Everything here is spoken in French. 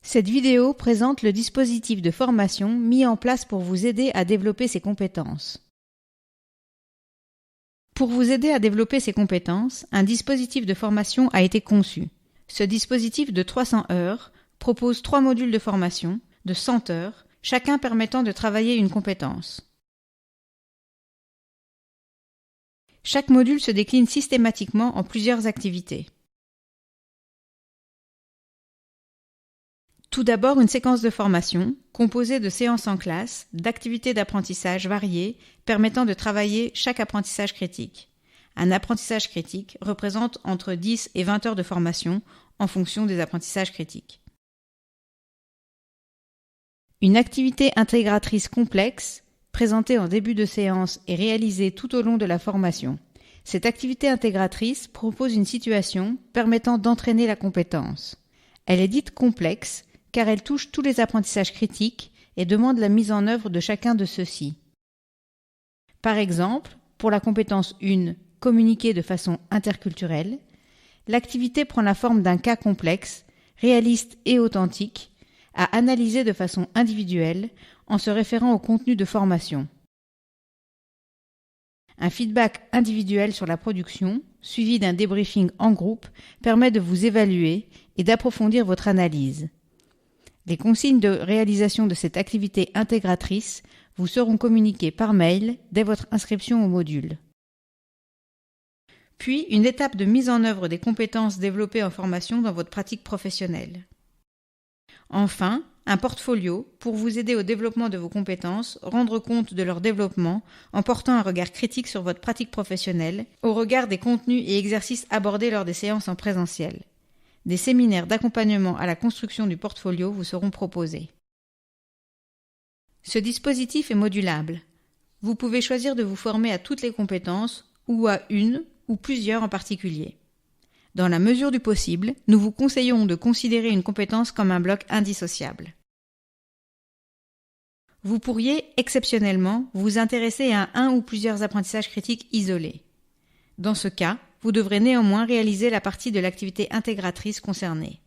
Cette vidéo présente le dispositif de formation mis en place pour vous aider à développer ces compétences. Pour vous aider à développer ces compétences, un dispositif de formation a été conçu. Ce dispositif de 300 heures propose 3 modules de formation de 100 heures, chacun permettant de travailler une compétence. Chaque module se décline systématiquement en plusieurs activités. Tout d'abord, une séquence de formation, composée de séances en classe, d'activités d'apprentissage variées, permettant de travailler chaque apprentissage critique. Un apprentissage critique représente entre 10 et 20 heures de formation en fonction des apprentissages critiques. Une activité intégratrice complexe, présentée en début de séance et réalisée tout au long de la formation. Cette activité intégratrice propose une situation permettant d'entraîner la compétence. Elle est dite complexe car elle touche tous les apprentissages critiques et demande la mise en œuvre de chacun de ceux-ci. Par exemple, pour la compétence 1, communiquer de façon interculturelle, l'activité prend la forme d'un cas complexe, réaliste et authentique, à analyser de façon individuelle en se référant au contenu de formation. Un feedback individuel sur la production, suivi d'un débriefing en groupe, permet de vous évaluer et d'approfondir votre analyse. Les consignes de réalisation de cette activité intégratrice vous seront communiquées par mail dès votre inscription au module. Puis, une étape de mise en œuvre des compétences développées en formation dans votre pratique professionnelle. Enfin, un portfolio pour vous aider au développement de vos compétences, rendre compte de leur développement en portant un regard critique sur votre pratique professionnelle au regard des contenus et exercices abordés lors des séances en présentiel. Des séminaires d'accompagnement à la construction du portfolio vous seront proposés. Ce dispositif est modulable. Vous pouvez choisir de vous former à toutes les compétences ou à une ou plusieurs en particulier. Dans la mesure du possible, nous vous conseillons de considérer une compétence comme un bloc indissociable. Vous pourriez, exceptionnellement, vous intéresser à un ou plusieurs apprentissages critiques isolés. Dans ce cas, vous devrez néanmoins réaliser la partie de l'activité intégratrice concernée.